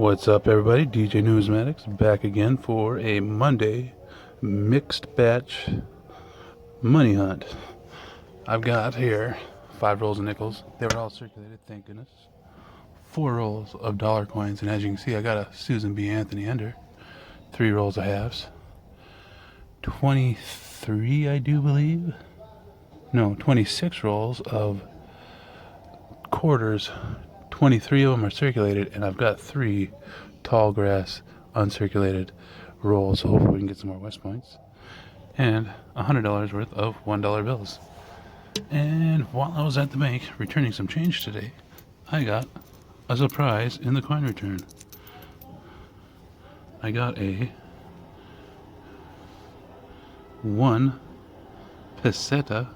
What's up, everybody? DJ Newsmatics back again for a Monday mixed batch money hunt. I've got here 5 rolls of nickels. They were all circulated, thank goodness. 4 rolls of dollar coins, and as you can see, I got a Susan B. Anthony Ender. 3 rolls of halves. 23, I do believe. No, 26 rolls of quarters. 23 of them are circulated, and I've got 3 tall grass uncirculated rolls, so hopefully we can get some more West Points. And $100 worth of $1 bills. And while I was at the bank returning some change today, I got a surprise in the coin return. I got a 1 peseta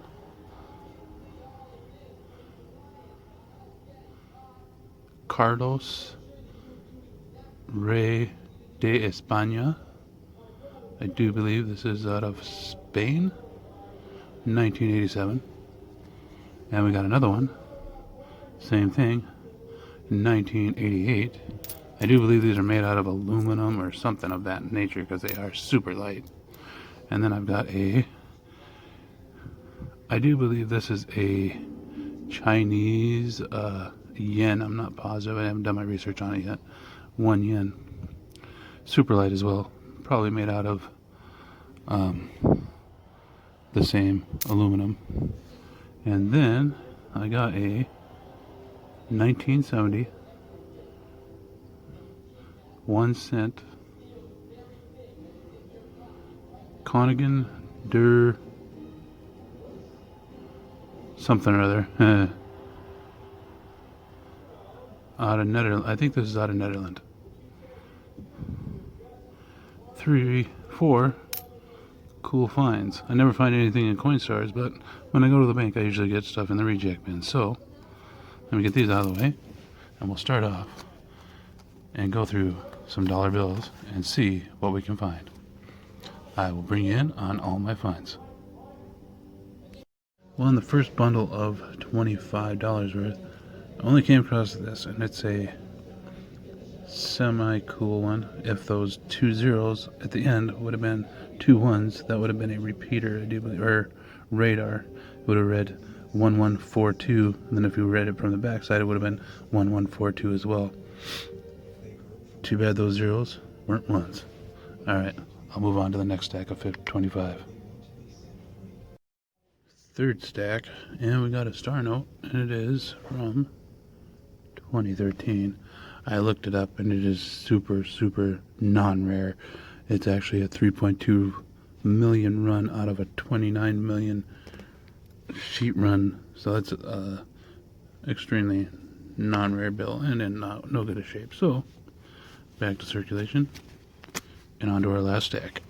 Carlos Rey de España. I do believe this is out of Spain, 1987. And we got another one, same thing, 1988. I do believe these are made out of aluminum or something of that nature because they are super light. And then I've got I do believe this is a Chinese yen. I'm not positive. I haven't done my research on it yet. 1 yen. Super light as well. Probably made out of the same aluminum. And then I got a 1970 1 cent Koningen der something or other. Out of Netherlands. I think this is out of Netherlands. 3, 4 cool finds. I never find anything in Coinstars, but when I go to the bank, I usually get stuff in the reject bin. So let me get these out of the way, and we'll start off and go through some dollar bills and see what we can find. I will bring you in on all my finds. Well, in the first bundle of $25 worth, I only came across this, and it's a semi-cool one. If those 2 zeros at the end would have been 2 ones, that would have been a repeater, I do believe, or radar. It would have read 1142, and then if you read it from the back side, it would have been 1142 as well. Too bad those zeros weren't ones. Alright, I'll move on to the next stack of 25. Third stack, and we got a star note, and it is from 2013. I looked it up, and it is super non-rare. It's actually a 3.2 million run out of a 29 million sheet run, so that's extremely non-rare bill and in no good of shape. So back to circulation and on to our last stack.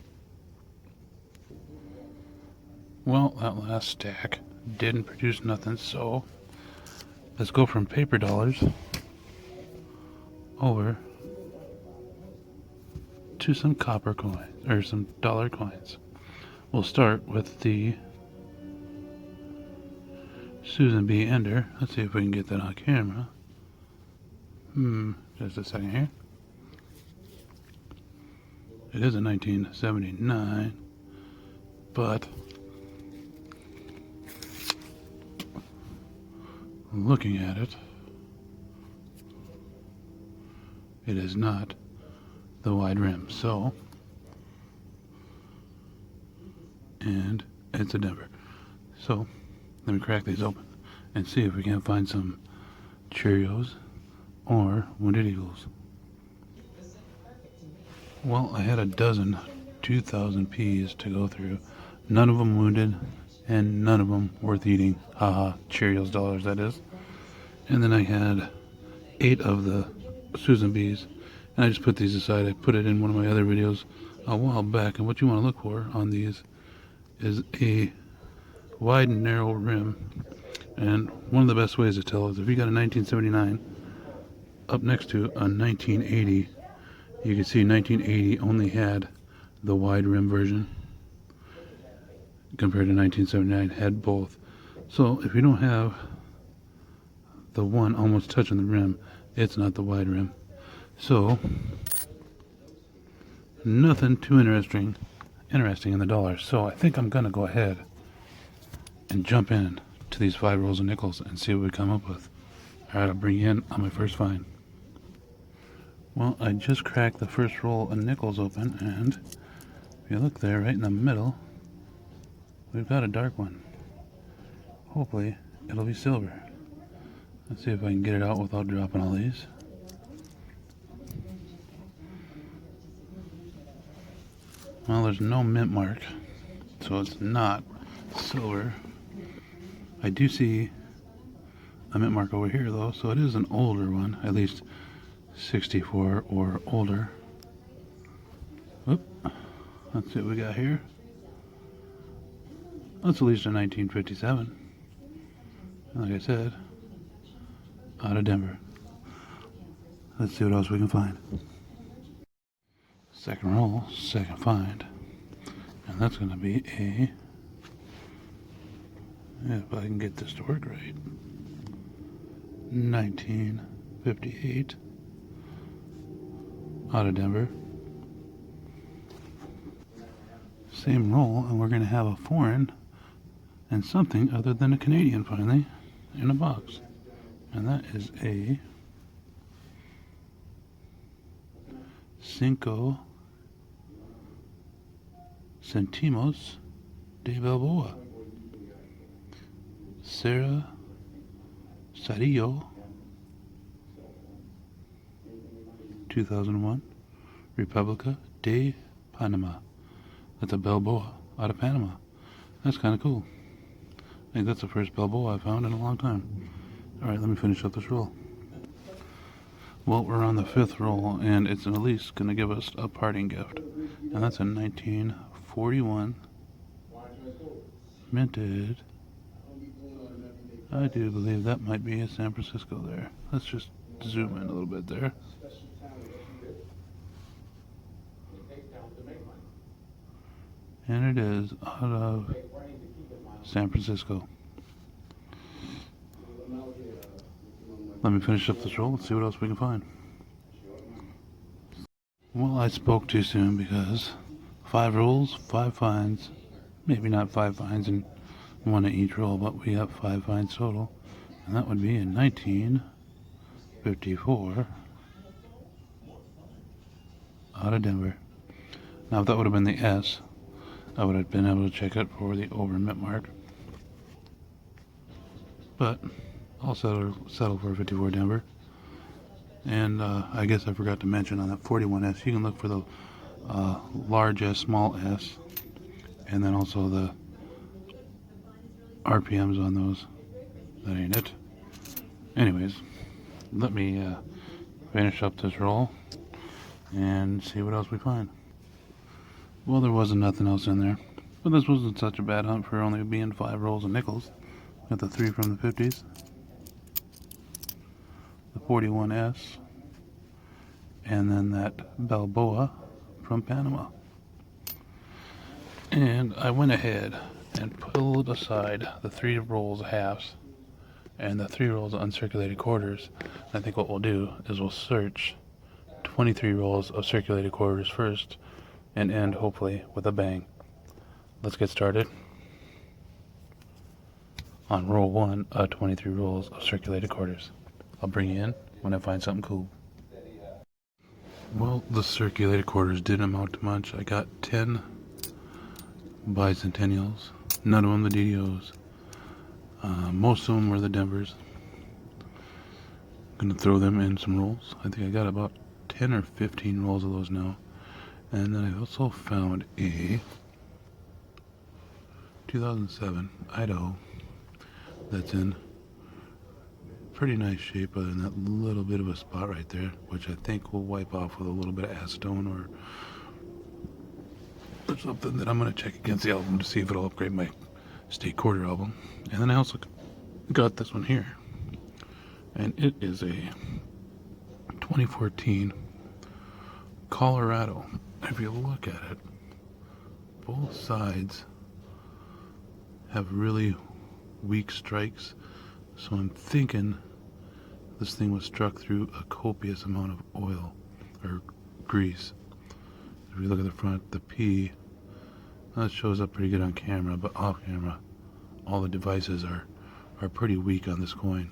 Well, that last stack didn't produce nothing, so let's go from paper dollars over to some copper coins, or some dollar coins. We'll start with the Susan B. Ender. Let's see if we can get that on camera. Just a second here. It is a 1979, but looking at it, it is not the wide rim. So, and it's a Denver. So, let me crack these open and see if we can find some Cheerios or Wounded Eagles. Well, I had a dozen 2,000 P's to go through. None of them wounded, and none of them worth eating. Haha, Cheerios dollars, that is. And then I had 8 of the Susan B's, and I just put these aside. I put it in one of my other videos a while back, and what you want to look for on these is a wide and narrow rim. And one of the best ways to tell is if you got a 1979 up next to a 1980, you can see 1980 only had the wide rim version compared to 1979 had both. So if you don't have the one almost touching the rim, it's not the wide rim. So, nothing too interesting in the dollars. So I think I'm gonna go ahead and jump in to these 5 rolls of nickels and see what we come up with. Alright, I'll bring you in on my first find. Well, I just cracked the first roll of nickels open, and if you look there, right in the middle, we've got a dark one. Hopefully, it'll be silver. Let's see if I can get it out without dropping all these. Well, there's no mint mark, so it's not silver. I do see a mint mark over here, though, so it is an older one, at least 64 or older. Oop. Let's see what we got here. That's at least a 1957. Like I said, out of Denver. Let's see what else we can find. Second roll, second find. And that's going to be a... if I can get this to work right. 1958. Out of Denver. Same roll, and we're going to have a foreign and something other than a Canadian finally in a box. And that is a Cinco Centimos de Balboa. Sarah Sarillo, 2001, República de Panama. That's a Balboa out of Panama. That's kind of cool. I think that's the first Balboa I've found in a long time. Alright, let me finish up this roll. Well, we're on the 5th roll, and it's at least going to give us a parting gift. And that's a 1941 minted. I do believe that might be a San Francisco there. Let's just zoom in a little bit there. And it is out of San Francisco. Let me finish up this roll. Let's see what else we can find. Well, I spoke too soon because 5 rolls, 5 finds. Maybe not 5 finds and 1 at each roll, but we have 5 finds total. And that would be in 1954 out of Denver. Now, if that would have been the S, I would have been able to check it for the over mint mark. But I'll settle for 54 Denver. And I guess I forgot to mention on that 41S, you can look for the large S, small s, and then also the RPMs on those. That ain't it. Anyways, let me finish up this roll and see what else we find. Well, there wasn't nothing else in there, but this wasn't such a bad hunt for only being 5 rolls of nickels. Got the 3 from the 50s, the 41S, and then that Balboa from Panama. And I went ahead and pulled aside the 3 rolls of halves and the 3 rolls of uncirculated quarters. I think what we'll do is we'll search 23 rolls of circulated quarters first and end hopefully with a bang. Let's get started on roll 1 of 23 rolls of circulated quarters. I'll bring you in when I find something cool. Well, the circulated quarters didn't amount to much. I got 10 bicentennials, none of them the DDOs. Most of them were the Denvers. I'm gonna throw them in some rolls. I think I got about 10 or 15 rolls of those now. And then I also found a 2007 Idaho that's in pretty nice shape, other than that little bit of a spot right there, which I think will wipe off with a little bit of acetone or something that I'm going to check against the album to see if it'll upgrade my state quarter album. And then I also got this one here, and it is a 2014 Colorado. If you look at it, both sides have really weak strikes, so I'm thinking this thing was struck through a copious amount of oil. or grease. If you look at the front, the P, that shows up pretty good on camera, but off camera, all the devices are pretty weak on this coin.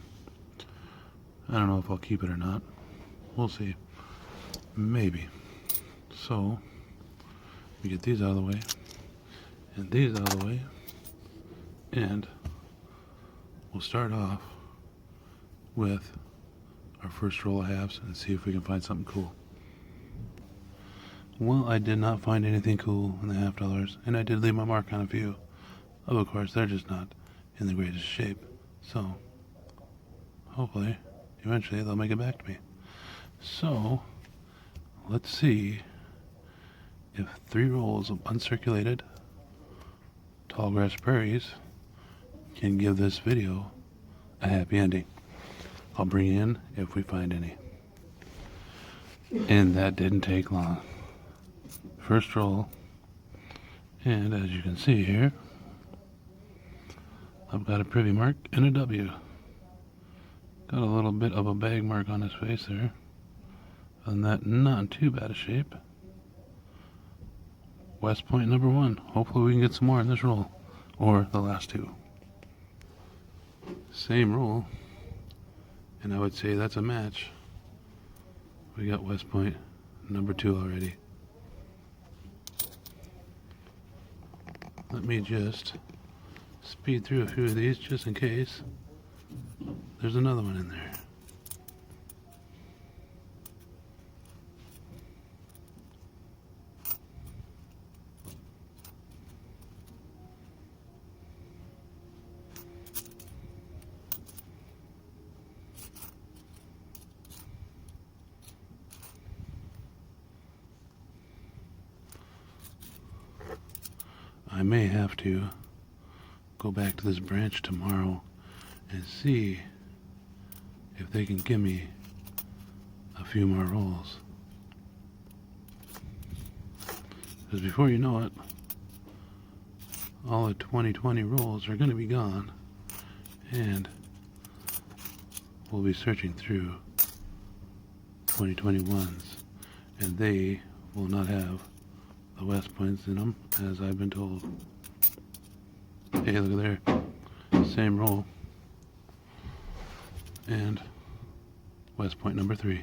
I don't know if I'll keep it or not. We'll see. Maybe. So, we get these out of the way, and these out of the way, and we'll start off with our first roll of halves and see if we can find something cool. Well, I did not find anything cool in the half dollars, and I did leave my mark on a few. Of course, they're just not in the greatest shape. So, hopefully, eventually they'll make it back to me. So, let's see if 3 rolls of uncirculated Tallgrass Prairies can give this video a happy ending. I'll bring in if we find any. And that didn't take long. First roll, and as you can see here, I've got a privy mark and a W. Got a little bit of a bag mark on his face there. And that not in too bad a shape. West Point number 1. Hopefully we can get some more in this roll. Or the last 2. Same roll. And I would say that's a match. We got West Point number 2 already. Let me just speed through a few of these just in case there's another one in there. I may have to go back to this branch tomorrow and see if they can give me a few more rolls. Because before you know it, all the 2020 rolls are going to be gone, and we'll be searching through 2021s, and they will not have the West Points in them, as I've been told. Hey, look at there. Same roll. And West Point number 3.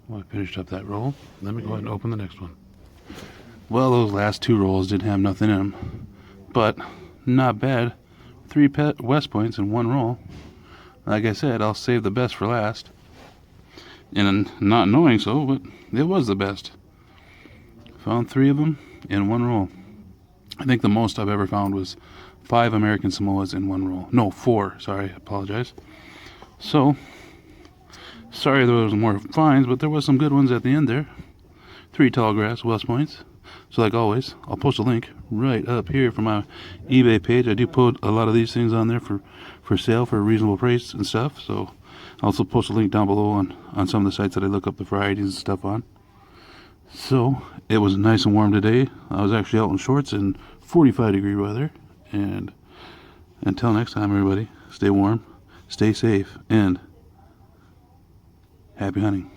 Well, I finished up that roll. Let me go ahead and open the next one. Well, those last 2 rolls didn't have nothing in them, but not bad. 3 West Points in 1 roll. Like I said, I'll save the best for last. And not knowing so, but it was the best. Found 3 of them in 1 roll. I think the most I've ever found was 5 American Samoas in 1 roll. No, 4. Sorry, I apologize. So, sorry there was more finds, but there was some good ones at the end there. 3 Tallgrass West Points. So like always, I'll post a link right up here for my eBay page. I do put a lot of these things on there for sale for a reasonable price and stuff. So I'll also post a link down below on some of the sites that I look up the varieties and stuff on. So it was nice and warm today. I was actually out in shorts in 45-degree weather. And until next time, everybody, stay warm, stay safe, and happy hunting.